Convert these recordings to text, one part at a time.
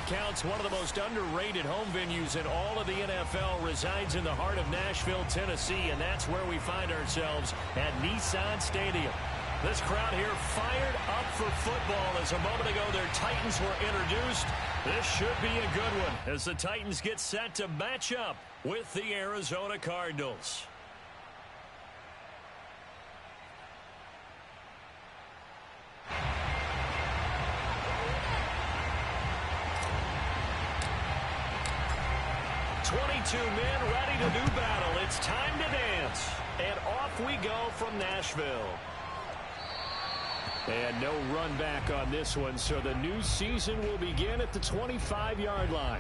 accounts, one of the most underrated home venues in all of the NFL resides in the heart of Nashville, Tennessee, and that's where we find ourselves at Nissan Stadium. This crowd here fired up for football as a moment ago their Titans were introduced. This should be a good one as the Titans get set to match up with the Arizona Cardinals. Two men ready to do battle. It's time to dance. And off we go from Nashville. And no run back on this one, so the new season will begin at the 25-yard line.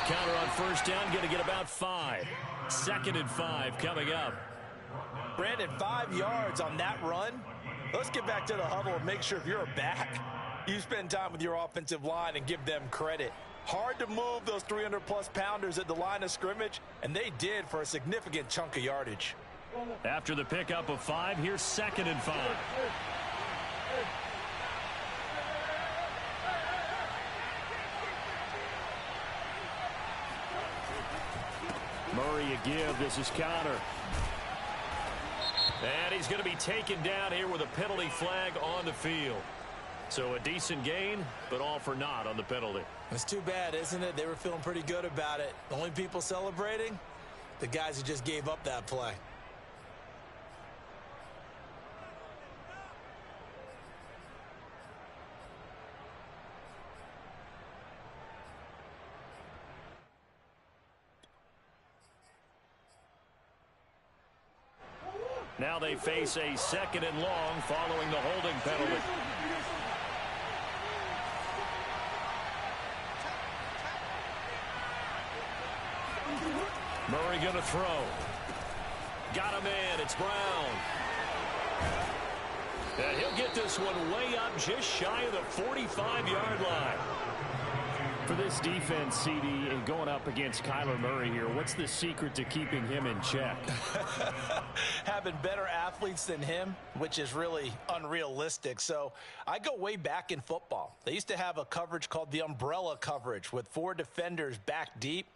Counter on first down, going to get about 5. 2nd and 5 coming up. Brandon, 5 yards on that run. Let's get back to the huddle and make sure if you're a back, you spend time with your offensive line and give them credit. Hard to move those 300-plus pounders at the line of scrimmage, and they did for a significant chunk of yardage. After the pickup of 5, here's 2nd and 5. Murray a give. This is Conner. And he's going to be taken down here with a penalty flag on the field. So a decent gain, but all for naught on the penalty. It's too bad, isn't it? They were feeling pretty good about it. The only people celebrating, the guys who just gave up that play. Now they face a 2nd and long following the holding penalty. Murray going to throw. Got him in. It's Brown. And he'll get this one way up just shy of the 45-yard line. For this defense, CD, and going up against Kyler Murray here, what's the secret to keeping him in check? Having better athletes than him, which is really unrealistic. So I go way back in football. They used to have a coverage called the umbrella coverage with 4 defenders back deep.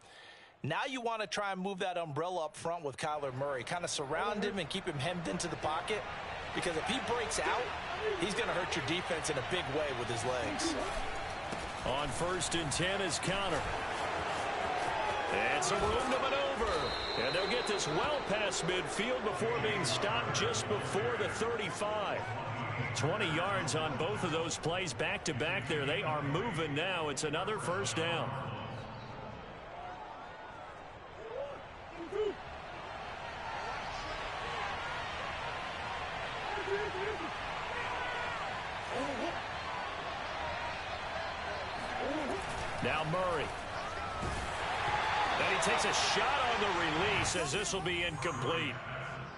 Now you want to try and move that umbrella up front with Kyler Murray. Kind of surround him and keep him hemmed into the pocket. Because if he breaks out, he's going to hurt your defense in a big way with his legs. On 1st and 10 is Conner. And some room to maneuver. And they'll get this well past midfield before being stopped just before the 35. 20 yards on both of those plays back-to-back there. They are moving now. It's another 1st down. Now Murray. And he takes a shot on the release as this will be incomplete.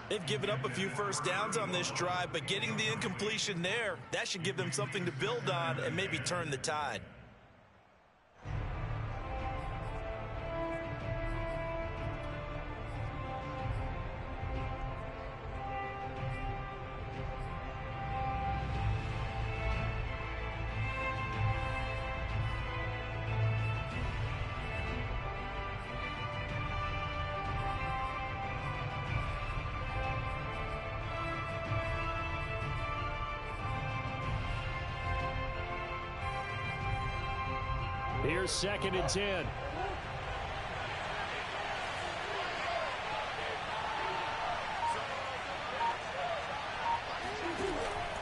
They've given up a few 1st downs on this drive, but getting the incompletion there, that should give them something to build on and maybe turn the tide. Here's 2nd and 10.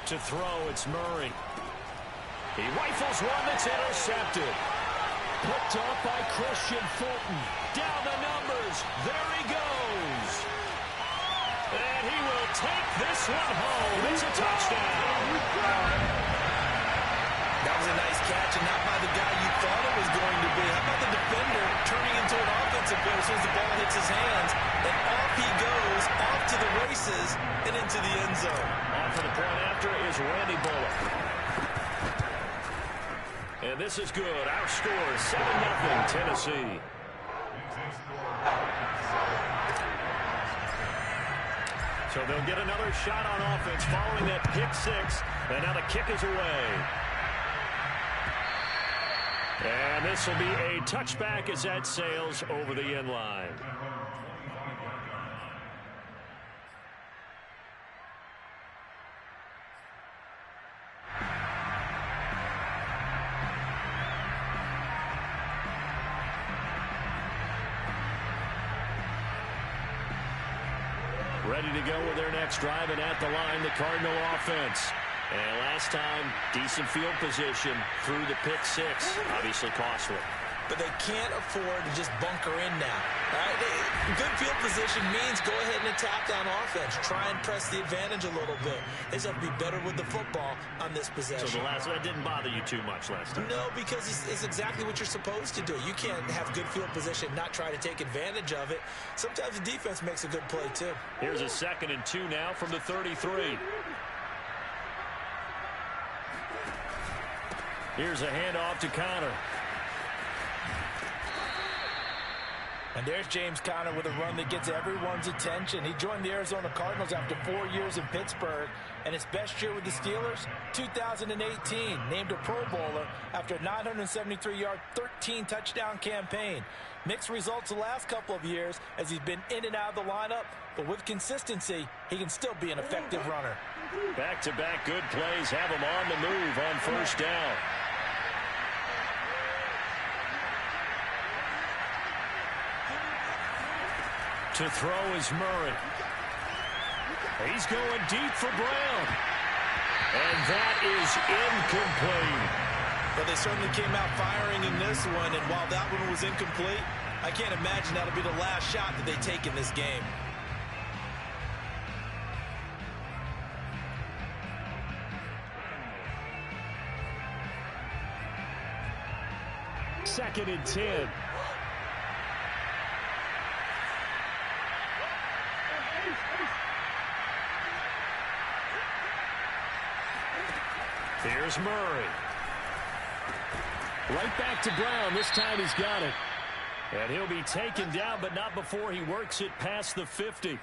To throw, it's Murray. He rifles one that's intercepted. Picked off by Christian Fulton. Down the numbers. There he goes. And he will take this one home. It's a touchdown. That was a nice catch, and not by the guy you thought it was going to be. How about the defender turning into an offensive player as soon as the ball hits his hands, and off he goes, off to the races, and into the end zone. On for the point after is Randy Bullock. And this is good. Our score, 7-0 Tennessee. So they'll get another shot on offense following that pick six, and now the kick is away. And this will be a touchback as that sails over the end line. Ready to go with their next drive, and at the line, the Cardinal offense. And last time, decent field position through the pick six. Obviously costly. But they can't afford to just bunker in now. Right? Good field position means go ahead and attack on offense. Try and press the advantage a little bit. They just have to be better with the football on this possession. So that didn't bother you too much last time? No, because it's exactly what you're supposed to do. You can't have good field position, not try to take advantage of it. Sometimes the defense makes a good play, too. Here's a 2nd and 2 now from the 33. Here's a handoff to Conner. And there's James Conner with a run that gets everyone's attention. He joined the Arizona Cardinals after 4 years in Pittsburgh. And his best year with the Steelers, 2018. Named a Pro Bowler after a 973-yard, 13-touchdown campaign. Mixed results the last couple of years as he's been in and out of the lineup. But with consistency, he can still be an effective runner. Back-to-back good plays have him on the move on first down. To throw is Murray. He's going deep for Brown. And that is incomplete. But they certainly came out firing in this one, and while that one was incomplete, I can't imagine that'll be the last shot that they take in this game. Second and 10. Here's Murray. Right back to Brown. This time he's got it. And he'll be taken down, but not before he works it past the 50.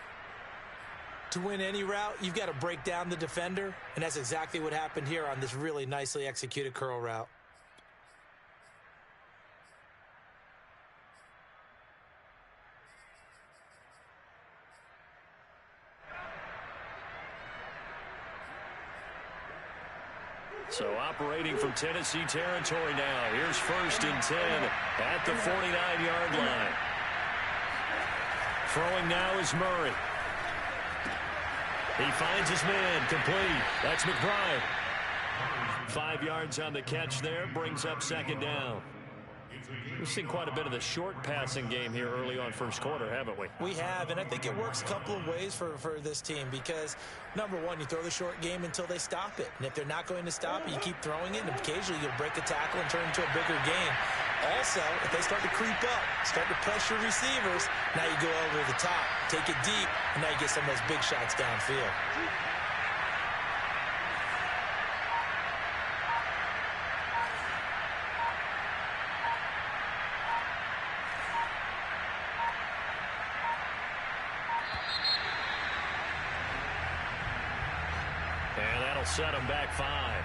To win any route, you've got to break down the defender, and that's exactly what happened here on this really nicely executed curl route. So operating from Tennessee territory now. Here's 1st and 10 at the 49-yard line. Throwing now is Murray. He finds his man, complete. That's McBride. 5 yards on the catch there, brings up 2nd down. We've seen quite a bit of the short passing game here early on first quarter, haven't we? We have, and I think it works a couple of ways for this team because, number one, you throw the short game until they stop it. And if they're not going to stop it, you keep throwing it, and occasionally you'll break a tackle and turn it into a bigger game. Also, if they start to creep up, start to pressure receivers, now you go over the top, take it deep, and now you get some of those big shots downfield. And that'll set them back 5.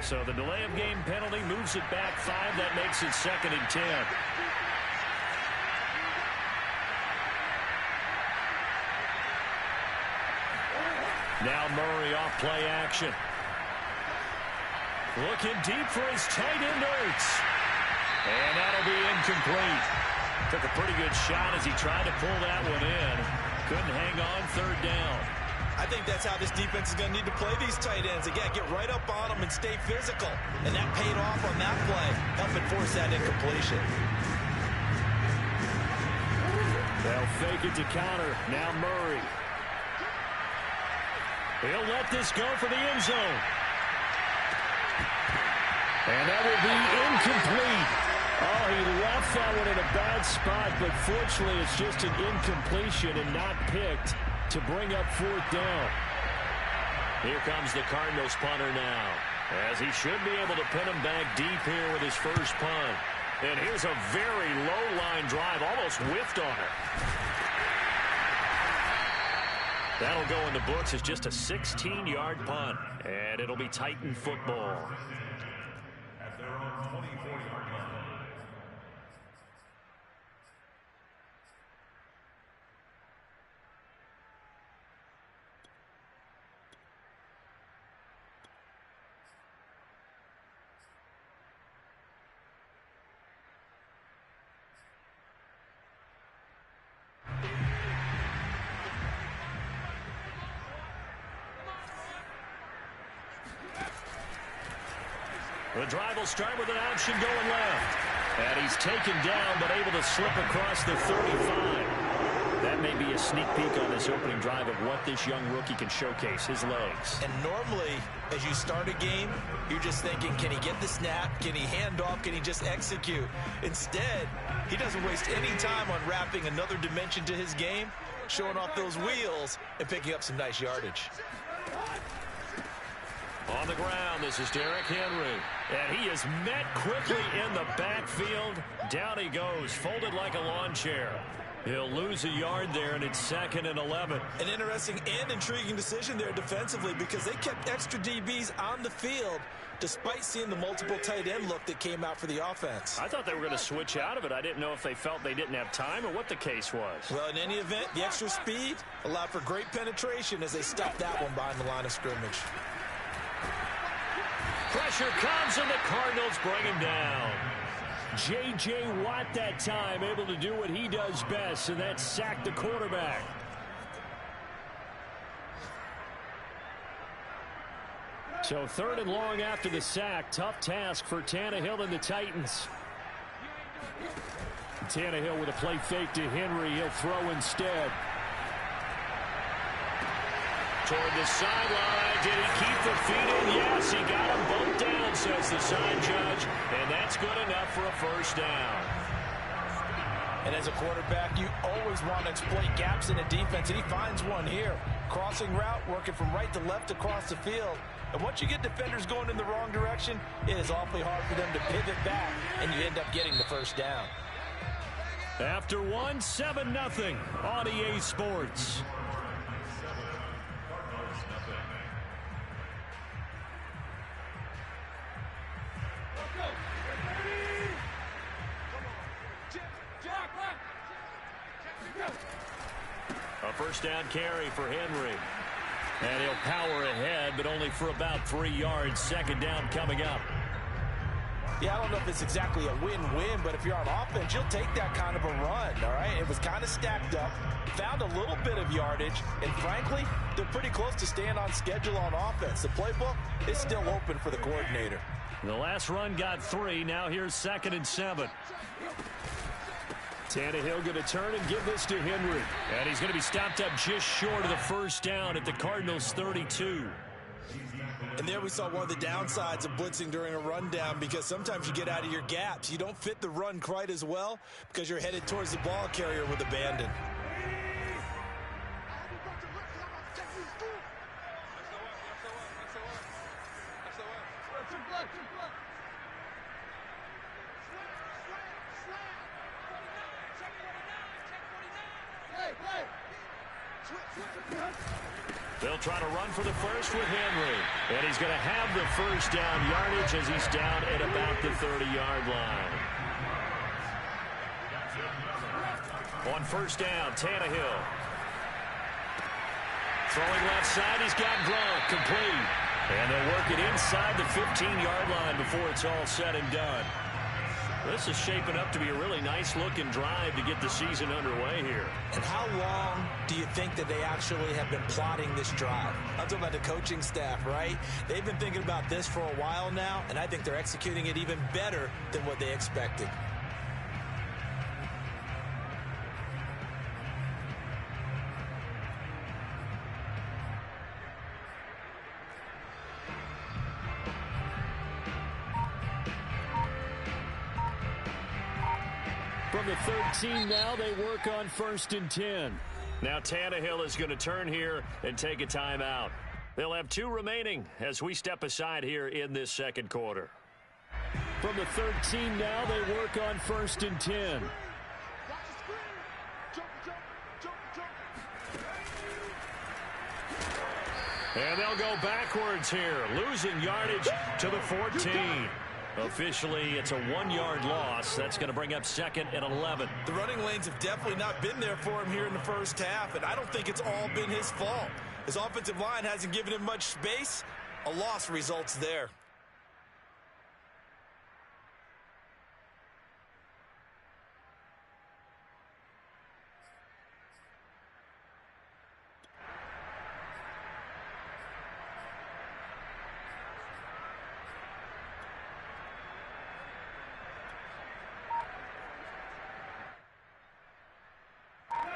So the delay of game penalty moves it back 5. That makes it 2nd and 10. Now Murray off play action. Looking deep for his tight end, Ertz. And that'll be incomplete. Took a pretty good shot as he tried to pull that one in. Couldn't hang on 3rd down. I think that's how this defense is going to need to play these tight ends. Again, get right up on them and stay physical. And that paid off on that play, helping force that incompletion. They'll fake it to counter. Now Murray. He'll let this go for the end zone. And that will be incomplete. Oh, he left that one in a bad spot, but fortunately it's just an incompletion and not picked to bring up fourth down. Here comes the Cardinals punter now, as he should be able to pin him back deep here with his first punt. And here's a very low-line drive, almost whiffed on it. That'll go in the books as just a 16-yard punt, and it'll be Titan football. At their own 24-yard line. The drive will start with an option going left. And he's taken down, but able to slip across the 35. That may be a sneak peek on this opening drive of what this young rookie can showcase, his legs. And normally, as you start a game, you're just thinking, can he get the snap? Can he hand off? Can he just execute? Instead, he doesn't waste any time on wrapping another dimension to his game, showing off those wheels, and picking up some nice yardage. On the ground, this is Derrick Henry. And he is met quickly in the backfield. Down he goes, folded like a lawn chair. He'll lose a yard there, and it's 2nd and 11. An interesting and intriguing decision there defensively, because they kept extra DBs on the field despite seeing the multiple tight end look that came out for the offense. I thought they were going to switch out of it. I didn't know if they felt they didn't have time or what the case was. Well, in any event, the extra speed allowed for great penetration as they stopped that one behind the line of scrimmage. Pressure comes, and the Cardinals bring him down. J.J. Watt that time able to do what he does best, and that's sack the quarterback. So 3rd and long after the sack. Tough task for Tannehill and the Titans. Tannehill with a play fake to Henry. He'll throw instead. Toward the sideline. Did he keep the feet in? Yes, he got him both down, says the sign judge. And that's good enough for a first down. And as a quarterback, you always want to exploit gaps in a defense, and he finds one here. Crossing route, working from right to left across the field. And once you get defenders going in the wrong direction, it is awfully hard for them to pivot back, and you end up getting the first down. After one, 7-0 on EA Sports. A first down carry for Henry. And he'll power ahead, but only for about 3 yards. 2nd down coming up. Yeah, I don't know if it's exactly a win-win, but if you're on offense, you'll take that kind of a run, all right? It was kind of stacked up, found a little bit of yardage, and frankly, they're pretty close to staying on schedule on offense. The playbook is still open for the coordinator. The last run got 3. Now here's 2nd and 7. Tannehill going to turn and give this to Henry. And he's going to be stopped up just short of the first down at the Cardinals' 32. And there we saw one of the downsides of blitzing during a rundown, because sometimes you get out of your gaps. You don't fit the run quite as well because you're headed towards the ball carrier with abandon. They'll try to run for the first with Henry. And he's going to have the first down yardage as he's down at about the 30-yard line. On first down, Tannehill. Throwing left side, he's got Gronk, complete. And they'll work it inside the 15-yard line before it's all said and done. This is shaping up to be a really nice-looking drive to get the season underway here. And how long do you think that they actually have been plotting this drive? I'm talking about the coaching staff, right? They've been thinking about this for a while now, and I think they're executing it even better than what they expected. From the 13 now, they work on 1st and 10. Now Tannehill is going to turn here and take a timeout. They'll have 2 remaining as we step aside here in this second quarter. From the 13 now, they work on 1st and 10. And they'll go backwards here, losing yardage to the 14. Officially, it's a 1-yard loss. That's going to bring up 2nd and 11. The running lanes have definitely not been there for him here in the first half, and I don't think it's all been his fault. His offensive line hasn't given him much space. A loss results there.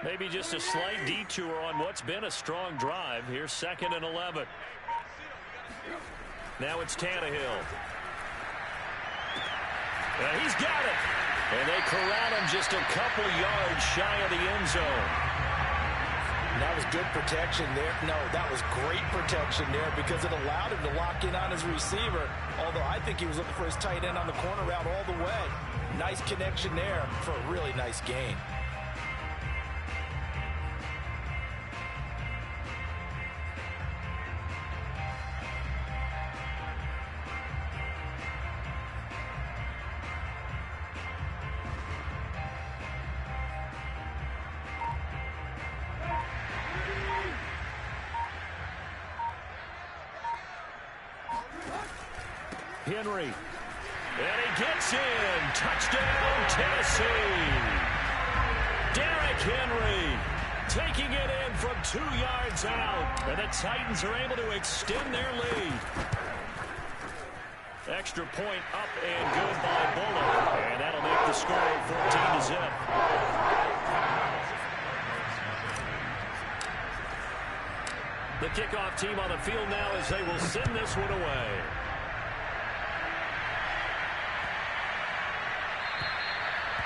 Maybe just a slight detour on what's been a strong drive. Here's 2nd and 11. Now it's Tannehill. And he's got it. And they corral him just a couple yards shy of the end zone. And that was good protection there. No, that was great protection there because it allowed him to lock in on his receiver. Although I think he was looking for his tight end on the corner route all the way. Nice connection there for a really nice gain. Henry. And he gets in. Touchdown, Tennessee. Derrick Henry taking it in from 2 yards out. And the Titans are able to extend their lead. Extra point up and good by Bullock. And that'll make the score 14-0. The kickoff team on the field now as they will send this one away.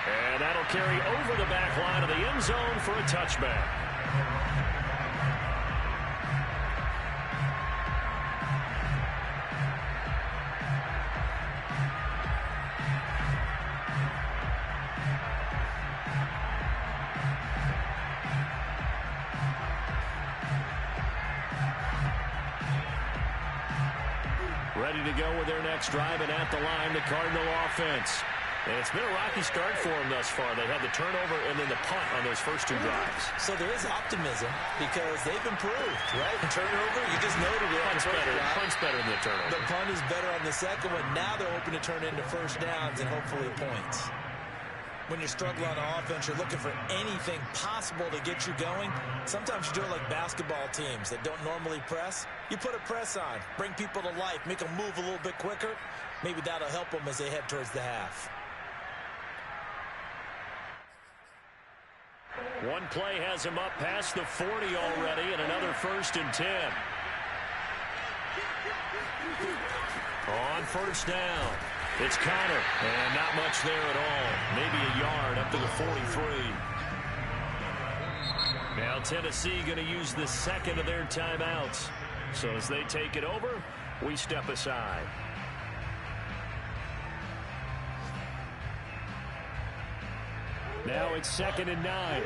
And that'll carry over the back line of the end zone for a touchback. Ready to go with their next drive, and at the line, the Cardinal offense. And it's been a rocky start for them thus far. They had the turnover and then the punt on those first 2 drives. So there is optimism because they've improved, right? And turnover, you just noted it. Punt's better than the turnover. The punt is better on the second one. Now they're hoping to turn it into first downs and hopefully points. When you're struggling on offense, you're looking for anything possible to get you going. Sometimes you do it like basketball teams that don't normally press. You put a press on, bring people to life, make them move a little bit quicker. Maybe that'll help them as they head towards the half. One play has him up past the 40 already, and another 1st and 10. On 1st down, it's Conner, and not much there at all. Maybe a yard up to the 43. Now Tennessee going to use the 2nd of their timeouts. So as they take it over, we step aside. Now it's 2nd and 9.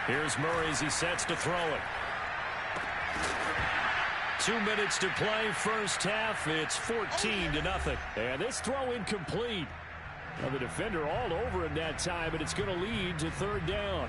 Here's Murray as he sets to throw it. 2 minutes to play, first half. It's 14-0. And this throw incomplete. Now the defender all over him that time, and it's going to lead to 3rd down.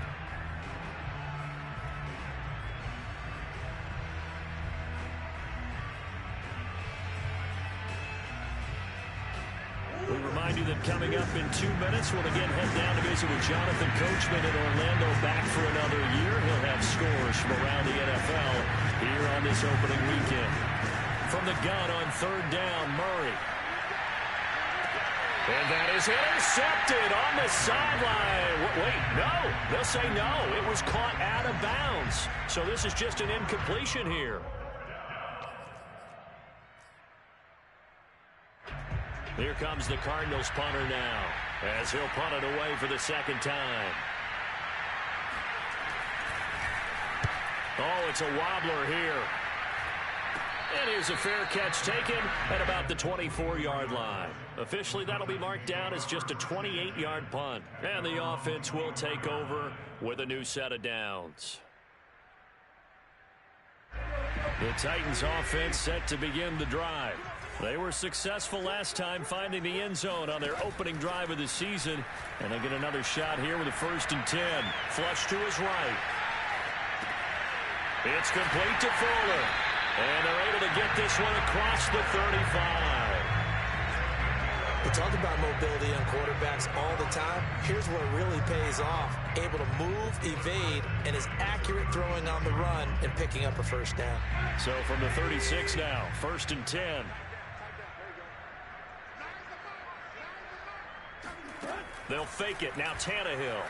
that coming up in 2 minutes, we'll again head down to visit with Jonathan Coachman in Orlando, back for another year. He'll have scores from around the NFL here on this opening weekend. From the gun on third down, Murray. And that is intercepted on the sideline. Wait, no. They'll say no. It was caught out of bounds. So this is just an incompletion here. Here comes the Cardinals punter now, as he'll punt it away for the second time. Oh, it's a wobbler here. And here's a fair catch taken at about the 24-yard line. Officially, that'll be marked down as just a 28-yard punt. And the offense will take over with a new set of downs. The Titans offense set to begin the drive. They were successful last time finding the end zone on their opening drive of the season. And they get another shot here with a 1st and 10. Flush to his right. It's complete to Fuller. And they're able to get this one across the 35. We talk about mobility on quarterbacks all the time. Here's where it really pays off. Able to move, evade, and is accurate throwing on the run and picking up a first down. So from the 36 now, 1st and 10. They'll fake it. Now Tannehill.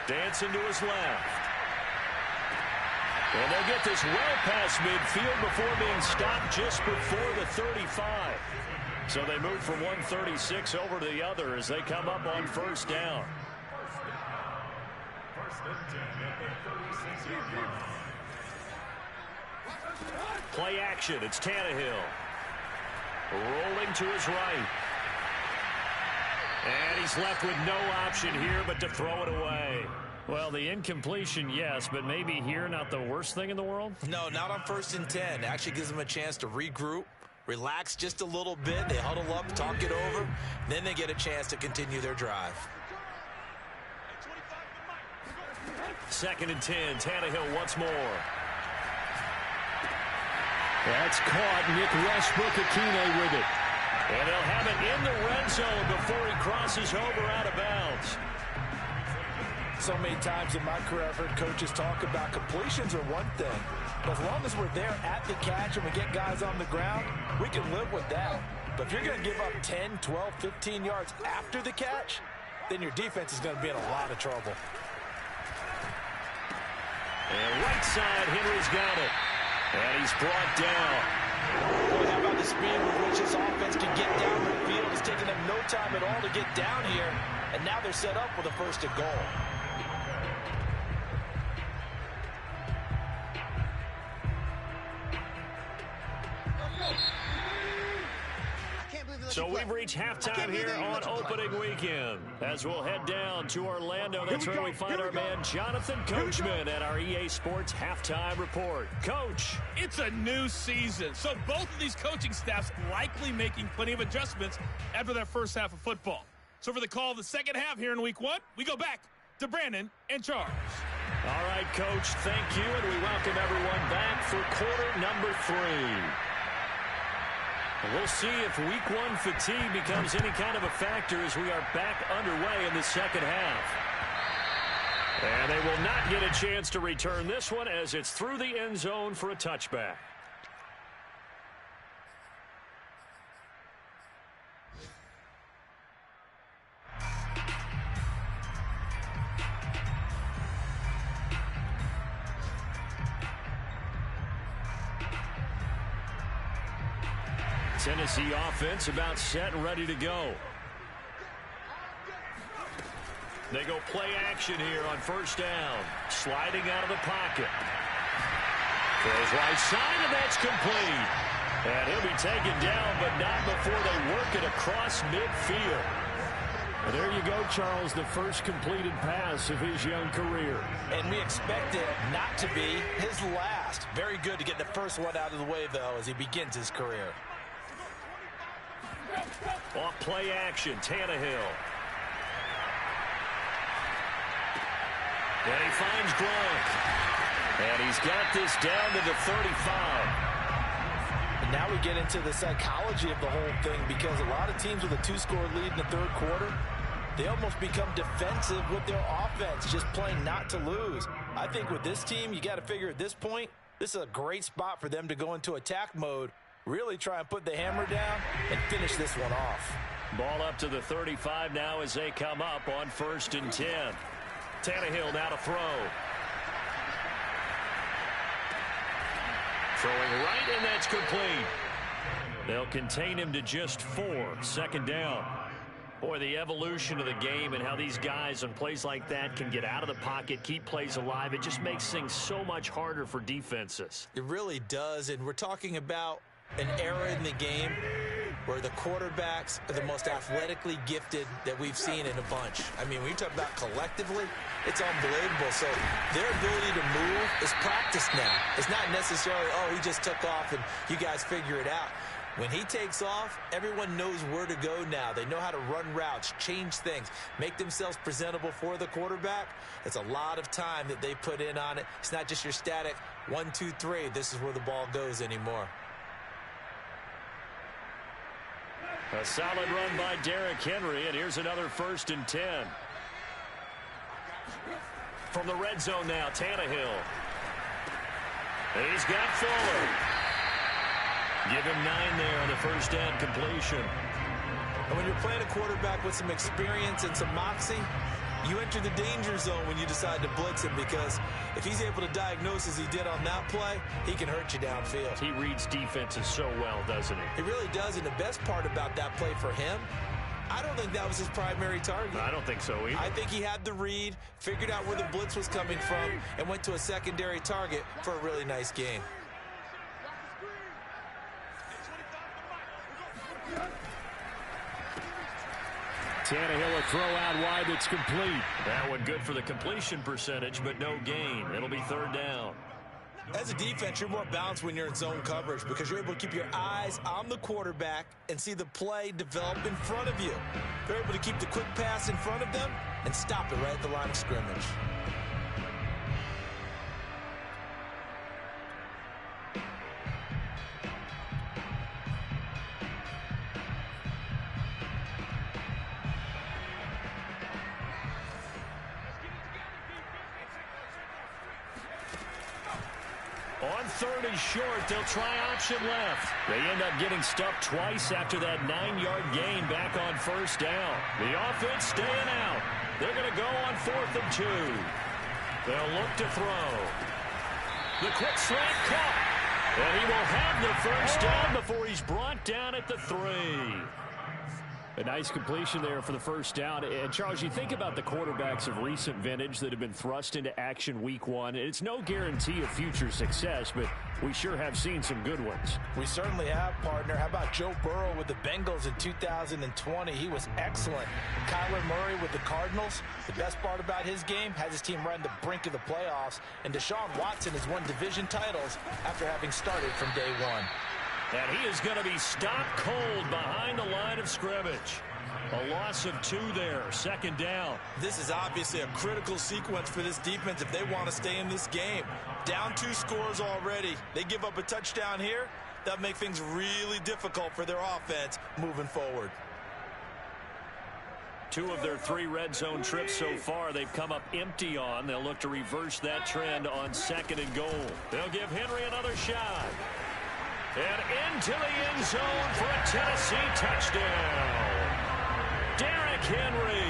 Dancing to his left. And they'll get this well past midfield before being stopped just before the 35. So they move from 136 over to the other as they come up on 1st down. Play action. It's Tannehill. Rolling to his right. And he's left with no option here but to throw it away. Well, the incompletion, yes, but maybe here not the worst thing in the world? No, not on 1st and 10. Actually gives them a chance to regroup, relax just a little bit. They huddle up, talk it over. Then they get a chance to continue their drive. 2nd and 10. Tannehill once more. That's caught. Nick Westbrook-Akine with it. And they'll have it in the red zone before he crosses over out of bounds. So many times in my career I've heard coaches talk about completions are one thing. But as long as we're there at the catch and we get guys on the ground, we can live with that. But if you're going to give up 10, 12, 15 yards after the catch, then your defense is going to be in a lot of trouble. And right side, Henry's got it. And he's brought down. Boy, how about the speed with which this offense can get down the field? It's taken them no time at all to get down here. And now they're set up with a 1st and goal. So we've reached halftime here on opening weekend. As we'll head down to Orlando, that's where we find our man Jonathan Coachman at our EA Sports Halftime Report. Coach. It's a new season, so both of these coaching staffs likely making plenty of adjustments after their first half of football. So for the call of the second half here in week 1, we go back to Brandon and Charles. All right, Coach, thank you, and we welcome everyone back for quarter number 3. We'll see if week 1 fatigue becomes any kind of a factor as we are back underway in the second half. And they will not get a chance to return this one as it's through the end zone for a touchback. Tennessee offense about set and ready to go. They go play action here on 1st down. Sliding out of the pocket. Throws right side, and that's complete. And he'll be taken down, but not before they work it across midfield. And there you go, Charles, the first completed pass of his young career. And we expect it not to be his last. Very good to get the first one out of the way, though, as he begins his career. Off play action, Tannehill. And he finds Gronk. And he's got this down to the 35. now we get into the psychology of the whole thing, because a lot of teams with a 2-score lead in the third quarter, they almost become defensive with their offense, just playing not to lose. I think with this team, you got to figure at this point, this is a great spot for them to go into attack mode, really try and put the hammer down and finish this one off. Ball up to the 35 now as they come up on 1st and 10. Tannehill now to throw. Throwing right, and that's complete. They'll contain him to just 4. 2nd down. Boy, the evolution of the game and how these guys on plays like that can get out of the pocket, keep plays alive, it just makes things so much harder for defenses. It really does, and we're talking about an era in the game where the quarterbacks are the most athletically gifted that we've seen in a bunch. I mean, when you talk about collectively, it's unbelievable. So their ability to move is practiced now. It's not necessarily, oh, he just took off and you guys figure it out. When he takes off, everyone knows where to go now. They know how to run routes, change things, make themselves presentable for the quarterback. It's a lot of time that they put in on it. It's not just your static 1, 2, 3. This is where the ball goes anymore. A solid run by Derrick Henry, and here's another 1st and 10. From the red zone now, Tannehill. He's got Fuller. Give him 9 there on the first down completion. And when you're playing a quarterback with some experience and some moxie, you enter the danger zone when you decide to blitz him, because if he's able to diagnose as he did on that play, he can hurt you downfield. He reads defenses so well, doesn't he? He really does, and the best part about that play for him, I don't think that was his primary target. I don't think so either. I think he had the read, figured out where the blitz was coming from, and went to a secondary target for a really nice game. Tannehill a throw out wide that's complete. That one good for the completion percentage, but no gain. It'll be 3rd down. As a defense, you're more balanced when you're in zone coverage, because you're able to keep your eyes on the quarterback and see the play develop in front of you. They're able to keep the quick pass in front of them and stop it right at the line of scrimmage. On 3rd and short, they'll try option left. They end up getting stuffed twice after that 9-yard gain back on 1st down. The offense staying out. They're going to go on 4th and 2. They'll look to throw. The quick slant caught. And he will have the 1st down before he's brought down at the 3. A nice completion there for the 1st down. And, Charles, you think about the quarterbacks of recent vintage that have been thrust into action week 1. It's no guarantee of future success, but we sure have seen some good ones. We certainly have, partner. How about Joe Burrow with the Bengals in 2020? He was excellent. Kyler Murray with the Cardinals. The best part about his game, has his team right on the brink of the playoffs. And Deshaun Watson has won division titles after having started from day 1. And he is going to be stopped cold behind the line of scrimmage. A loss of 2 there, 2nd down. This is obviously a critical sequence for this defense if they want to stay in this game. Down 2 scores already. They give up a touchdown here. That make things really difficult for their offense moving forward. 2 of their 3 red zone trips so far they've come up empty on. They'll look to reverse that trend on 2nd and goal. They'll give Henry another shot. And into the end zone for a Tennessee touchdown. Derrick Henry,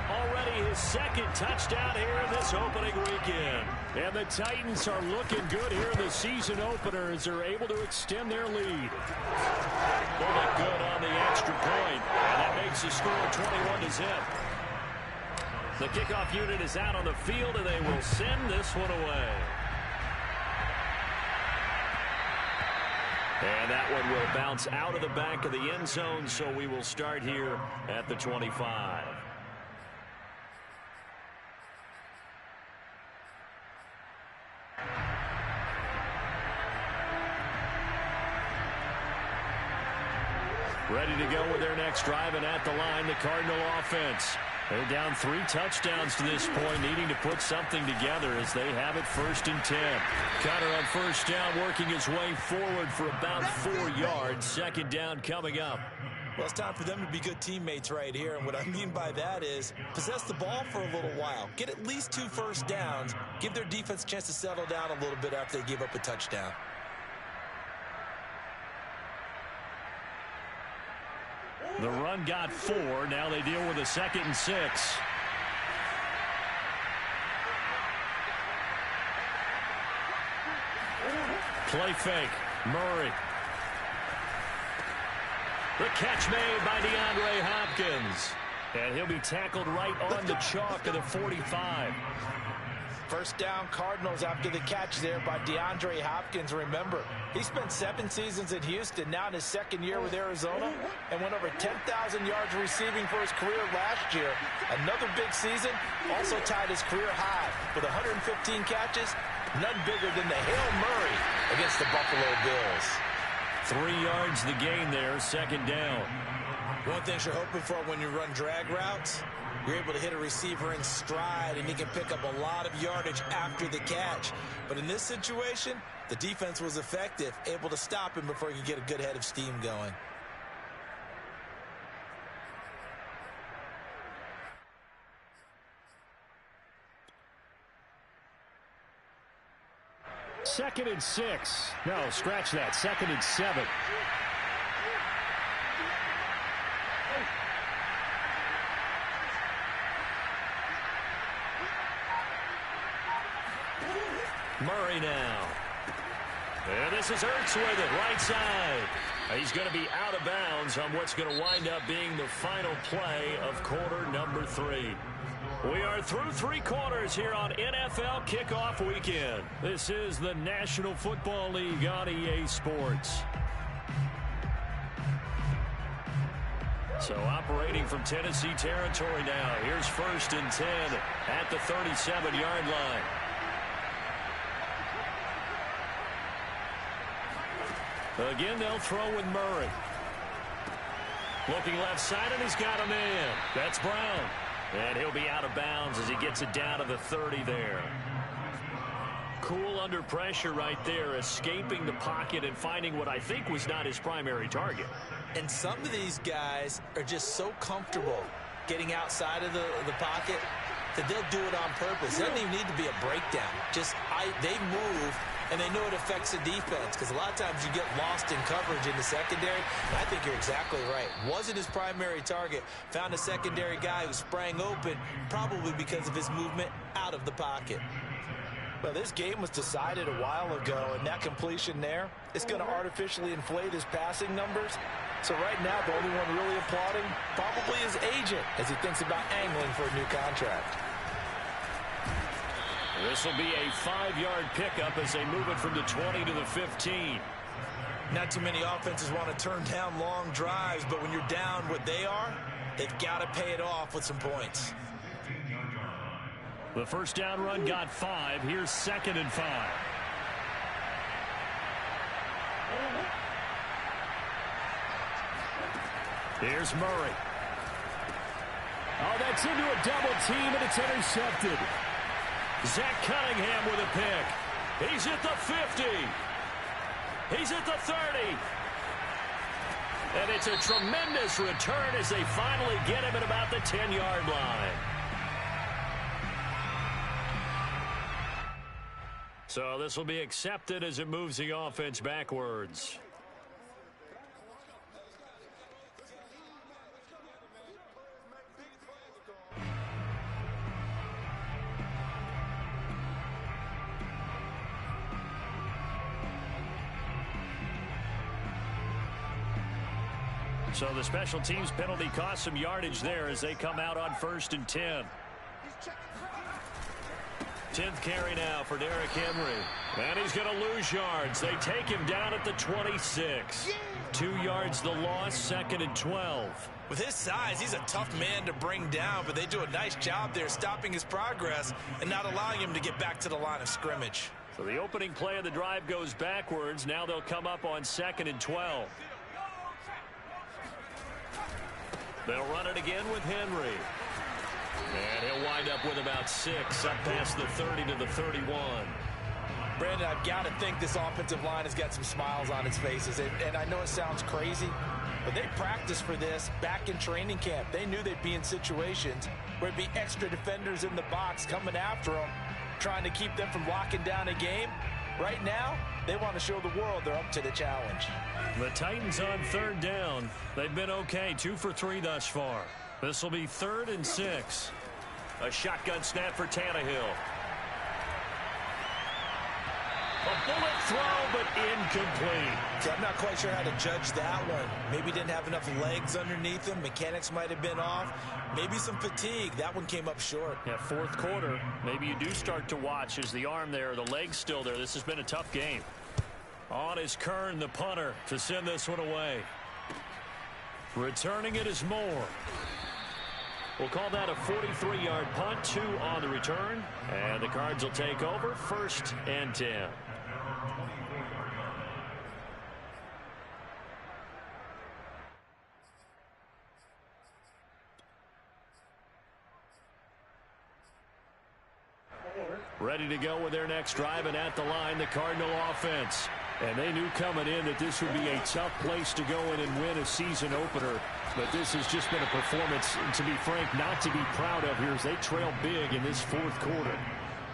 already his 2nd touchdown here in this opening weekend. And the Titans are looking good here in the season opener as they're able to extend their lead. Pulled it good on the extra point, and that makes the score 21-0. The kickoff unit is out on the field, and they will send this one away. And that one will bounce out of the back of the end zone, so we will start here at the 25. Ready to go with their next drive, and at the line, the Cardinal offense. They're down 3 touchdowns to this point, needing to put something together as they have it 1st and 10. Cutter on 1st down, working his way forward for about 4 yards. 2nd down coming up. Well, it's time for them to be good teammates right here. And what I mean by that is possess the ball for a little while. Get at least 2 first downs. Give their defense a chance to settle down a little bit after they give up a touchdown. The run got 4. Now they deal with a 2nd and 6. Play fake. Murray. The catch made by DeAndre Hopkins. And he'll be tackled right on the chalk of the 45. First down Cardinals after the catch there by DeAndre Hopkins. Remember, he spent 7 seasons in Houston, now in his 2nd year with Arizona, and went over 10,000 yards receiving for his career last year. Another big season, also tied his career high with 115 catches, none bigger than the Hail Murray against the Buffalo Bills. 3 yards the gain there, 2nd down. One thing you're hoping for when you run drag routes, you're able to hit a receiver in stride, and he can pick up a lot of yardage after the catch. But in this situation, the defense was effective, able to stop him before he could get a good head of steam going. Second and 6. No, scratch that. 2nd and 7. Murray now. And this is Ertz with it, right side. He's going to be out of bounds on what's going to wind up being the final play of quarter number 3. We are through 3 quarters here on NFL Kickoff Weekend. This is the National Football League on EA Sports. So operating from Tennessee territory now. Here's 1st and 10 at the 37-yard line. Again, they'll throw with Murray. Looking left side, and he's got a man. That's Brown. And he'll be out of bounds as he gets it down to the 30 there. Cool under pressure right there, escaping the pocket and finding what I think was not his primary target. And some of these guys are just so comfortable getting outside of the pocket that they'll do it on purpose. It doesn't even need to be a breakdown. They move, and they know it affects the defense, because a lot of times you get lost in coverage in the secondary. And I think you're exactly right. Wasn't his primary target. Found a secondary guy who sprang open, probably because of his movement out of the pocket. Well, this game was decided a while ago, and that completion there is going to artificially inflate his passing numbers. So right now, the only one really applauding probably his agent as he thinks about angling for a new contract. This will be a 5-yard pickup as they move it from the 20 to the 15. Not too many offenses want to turn down long drives, but when you're down what they are, they've got to pay it off with some points. The first down run got 5. Here's 2nd and 5. Here's Murray. Oh, that's into a double team, and it's intercepted. Zach Cunningham with a pick. He's at the 50. He's at the 30. And it's a tremendous return as they finally get him at about the 10-yard line. So this will be accepted as it moves the offense backwards. So the special teams penalty cost some yardage there as they come out on 1st and 10. 10th carry now for Derrick Henry. And he's going to lose yards. They take him down at the 26. 2 yards the loss, 2nd and 12. With his size, he's a tough man to bring down, but they do a nice job there stopping his progress and not allowing him to get back to the line of scrimmage. So the opening play of the drive goes backwards. Now they'll come up on 2nd and 12. They'll run it again with Henry. And he'll wind up with about 6, up past the 30 to the 31. Brandon, I've got to think this offensive line has got some smiles on its faces. And I know it sounds crazy, but they practiced for this back in training camp. They knew they'd be in situations where there'd be extra defenders in the box coming after them, trying to keep them from locking down a game. Right now, they want to show the world they're up to the challenge. The Titans on 3rd down. They've been okay, 2 for 3 thus far. This will be 3rd and 6. A shotgun snap for Tannehill. A bullet throw, but incomplete. See, I'm not quite sure how to judge that one. Maybe didn't have enough legs underneath him. Mechanics might have been off. Maybe some fatigue. That one came up short. Yeah, 4th quarter. Maybe you do start to watch as the arm there, the leg's still there. This has been a tough game. On is Kern, the punter, to send this one away. Returning it is Moore. We'll call that a 43-yard punt, 2 on the return. And the Cards will take over, 1st and 10. Ready to go with their next drive, and at the line, the Cardinal offense. And they knew coming in that this would be a tough place to go in and win a season opener. But this has just been a performance, to be frank, not to be proud of here as they trail big in this 4th quarter.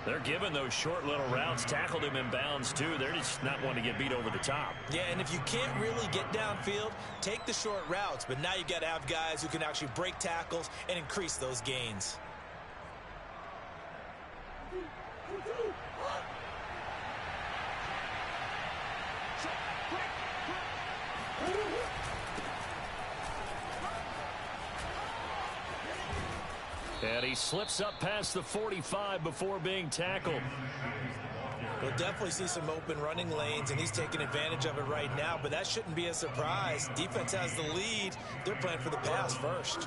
They're giving those short little routes, tackled him in bounds too. They're just not wanting to get beat over the top. Yeah, and if you can't really get downfield, take the short routes. But now you got to have guys who can actually break tackles and increase those gains. And he slips up past the 45 before being tackled. We'll definitely see some open running lanes, and he's taking advantage of it right now, but that shouldn't be a surprise. Defense has the lead. They're playing for the pass first.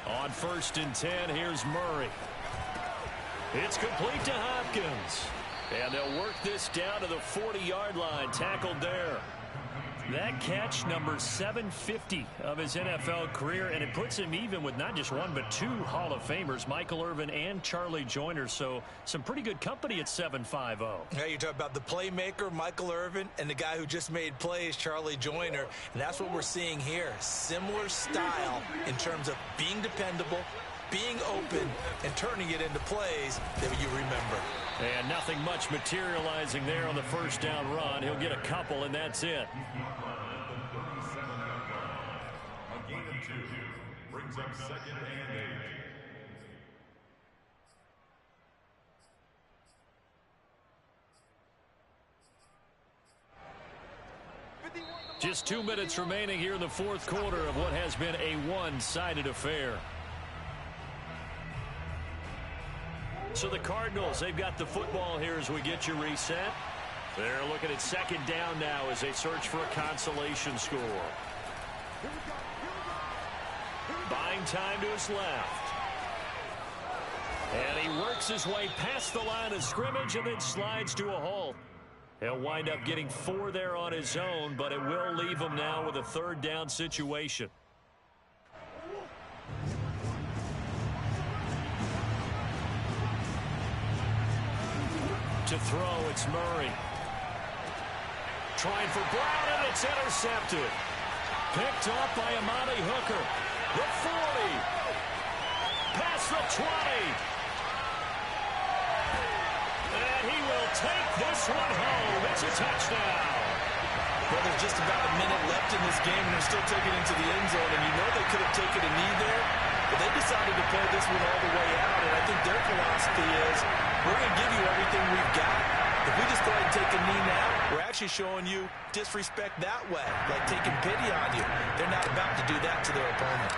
On 1st and 10, here's Murray. It's complete to Hopkins. And they'll work this down to the 40-yard line, tackled there. That catch, number 750 of his NFL career, and it puts him even with not just 1 but 2 Hall of Famers, Michael Irvin and Charlie Joyner. So some pretty good company at 7.50. Yeah, you're talking about the playmaker, Michael Irvin, and the guy who just made plays, Charlie Joyner. And that's what we're seeing here. Similar style in terms of being dependable, being open, and turning it into plays that you remember. And nothing much materializing there on the 1st down run. He'll get a couple, and that's it. A gain of 2 brings up 2nd and 8. Just 2 minutes remaining here in the 4th quarter of what has been a one-sided affair. So the Cardinals, they've got the football here as we get you reset. They're looking at 2nd down now as they search for a consolation score. Buying time to his left. And he works his way past the line of scrimmage and then slides to a halt. He'll wind up getting 4 there on his own, but it will leave him now with a 3rd down situation. To throw, it's Murray. Trying for Brown, and it's intercepted. Picked up by Amani Hooker. The 40. Past the 20. And he will take this one home. It's a touchdown. Well, there's just about a minute left in this game, and they're still taking it into the end zone. And you know they could have taken a knee there, but they decided to play this one all the way out. And I think their philosophy is, we're going to give you everything we've got. If we just go ahead and take a knee now, we're actually showing you disrespect that way, like taking pity on you. They're not about to do that to their opponent.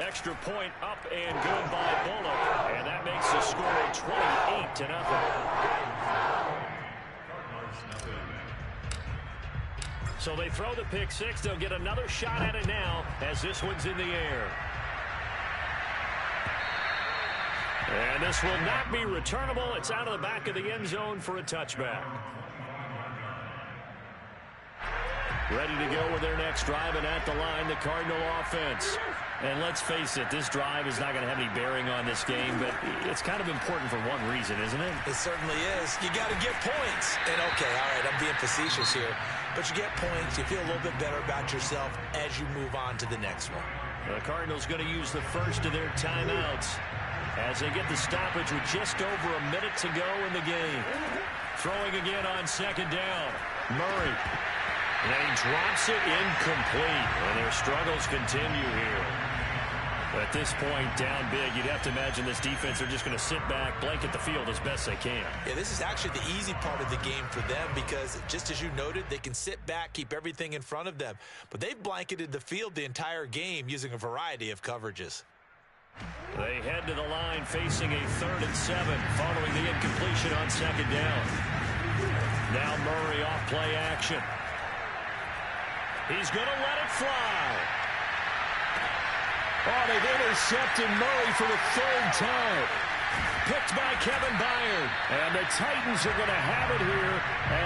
Extra point up and good by Bullock. And that makes the score 28-0. So they throw the pick 6. They'll get another shot at it now as this one's in the air. And this will not be returnable. It's out of the back of the end zone for a touchback. Ready to go with their next drive, and at the line, the Cardinal offense. And let's face it, this drive is not going to have any bearing on this game, but it's kind of important for one reason, isn't it? It certainly is. You got to get points. And, okay, all right, I'm being facetious here. But you get points, you feel a little bit better about yourself as you move on to the next one. The Cardinals going to use the first of their timeouts as they get the stoppage with just over a minute to go in the game. Throwing again on second down. Murray. And he drops it incomplete. And their struggles continue here. At this point, down big, you'd have to imagine this defense are just going to sit back, blanket the field as best they can. Yeah, this is actually the easy part of the game for them because, just as you noted, they can sit back, keep everything in front of them. But they've blanketed the field the entire game using a variety of coverages. They head to the line facing a 3rd and 7 following the incompletion on second down. Now Murray off play action. He's going to let it fly. Oh, they've intercepted Murray for the 3rd time. Picked by Kevin Byard. And the Titans are going to have it here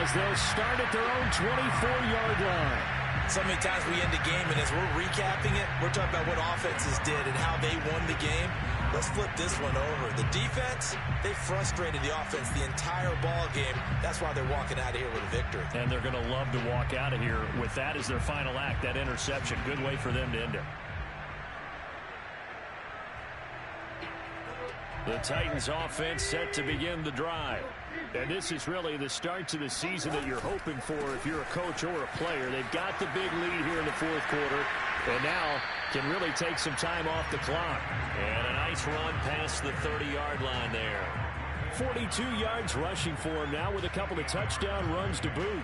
as they'll start at their own 24-yard line. So many times we end the game, and as we're recapping it, we're talking about what offenses did and how they won the game. Let's flip this one over. The defense, they frustrated the offense the entire ball game. That's why they're walking out of here with a victory. And they're going to love to walk out of here with that as their final act, that interception. Good way for them to end it. The Titans offense set to begin the drive. And this is really the start to the season that you're hoping for if you're a coach or a player. They've got the big lead here in the 4th quarter and now can really take some time off the clock. And a nice run past the 30-yard line there. 42 yards rushing for him now with a couple of touchdown runs to boot.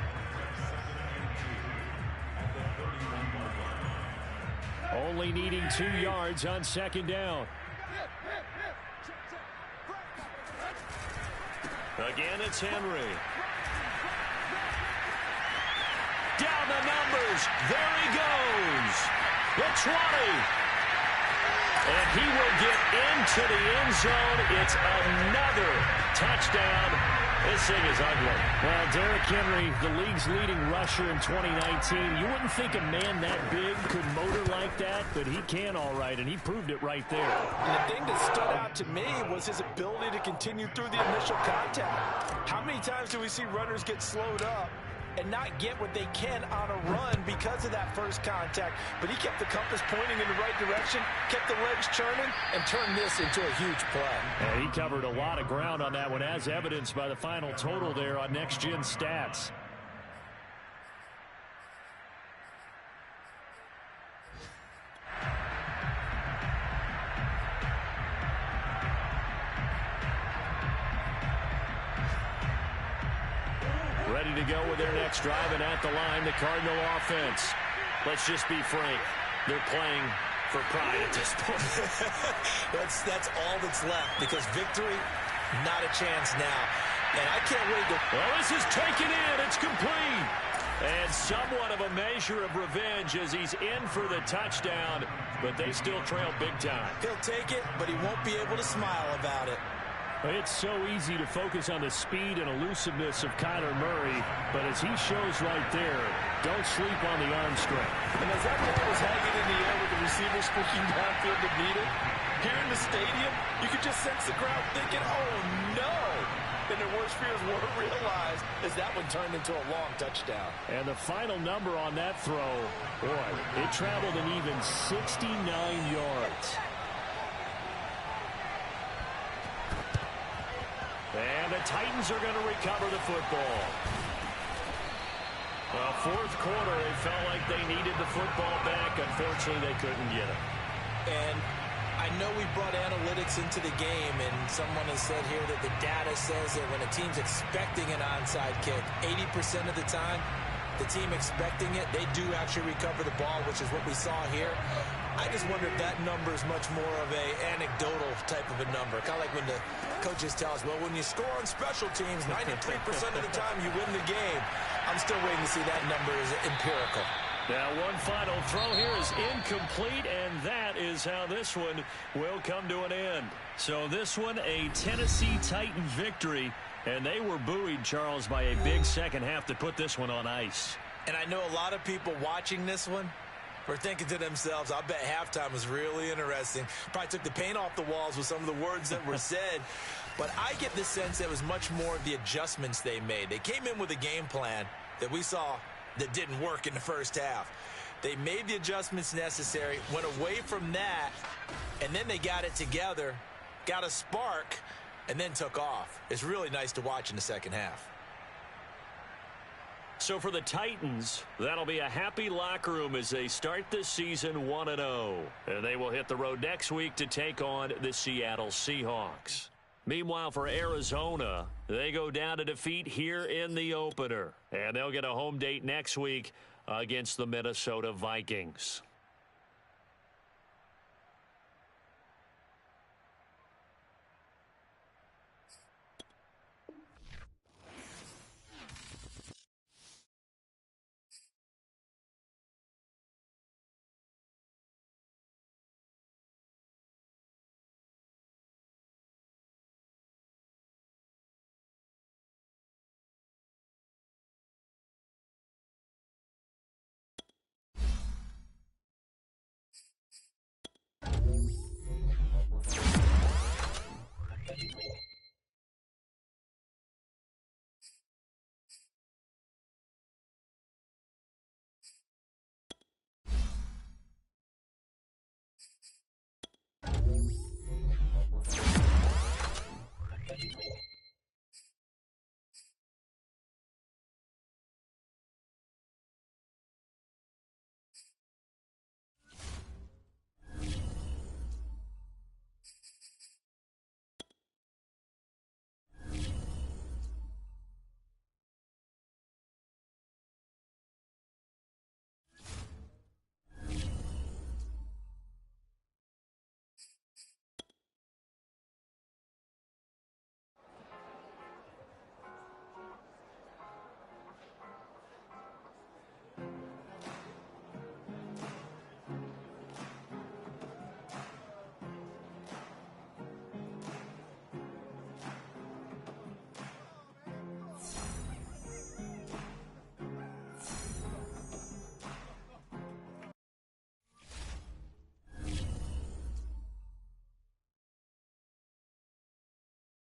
Only needing 2 yards on second down. Again, it's Henry. Down the numbers. There he goes. The 20. And he will get into the end zone. It's another touchdown. This thing is ugly. Well, Derrick Henry, the league's leading rusher in 2019. You wouldn't think a man that big could motor like that, but he can all right, and he proved it right there. And the thing that stood out to me was his ability to continue through the initial contact. How many times do we see runners get slowed up and not get what they can on a run because of that first contact? But he kept the compass pointing in the right direction, kept the legs churning, and turned this into a huge play. And he covered a lot of ground on that one, as evidenced by the final total there on Next Gen Stats. Ready to go with their next drive, and at the line, the Cardinal offense. Let's just be frank. They're playing for pride at this point. That's all that's left, because victory, not a chance now. And I can't wait to... Well, this is taken in. It's complete. And somewhat of a measure of revenge as he's in for the touchdown, but they still trail big time. He'll take it, but he won't be able to smile about it. It's so easy to focus on the speed and elusiveness of Kyler Murray, but as he shows right there, don't sleep on the arm strength. And as that ball was hanging in the air with the receiver squishing downfield to meet it, here in the stadium, you could just sense the crowd thinking, oh no! And their worst fears weren't realized as that one turned into a long touchdown. And the final number on that throw, boy, it traveled an even 69 yards. And the Titans are going to recover the football. Well, 4th quarter, they felt like they needed the football back. Unfortunately, they couldn't get it. And I know we brought analytics into the game, and someone has said here that the data says that when a team's expecting an onside kick, 80% of the time, the team expecting it, they do actually recover the ball, which is what we saw here. I just wonder if that number is much more of a anecdotal type of a number. Kind of like when the coaches tell us, well, when you score on special teams, 93% of the time you win the game. I'm still waiting to see that number is empirical. Now, one final throw here is incomplete, and that is how this one will come to an end. So this one, a Tennessee Titans victory, and they were buoyed, Charles, by a big second half to put this one on ice. And I know a lot of people watching this one were thinking to themselves, I bet halftime was really interesting. Probably took the paint off the walls with some of the words that were said. But I get the sense that it was much more of the adjustments they made. They came in with a game plan that we saw that didn't work in the first half. They made the adjustments necessary, went away from that, and then they got it together, got a spark, and then took off. It's really nice to watch in the second half. So for the Titans, that'll be a happy locker room as they start this season 1-0. And they will hit the road next week to take on the Seattle Seahawks. Meanwhile, for Arizona, they go down to defeat here in the opener. And they'll get a home date next week against the Minnesota Vikings.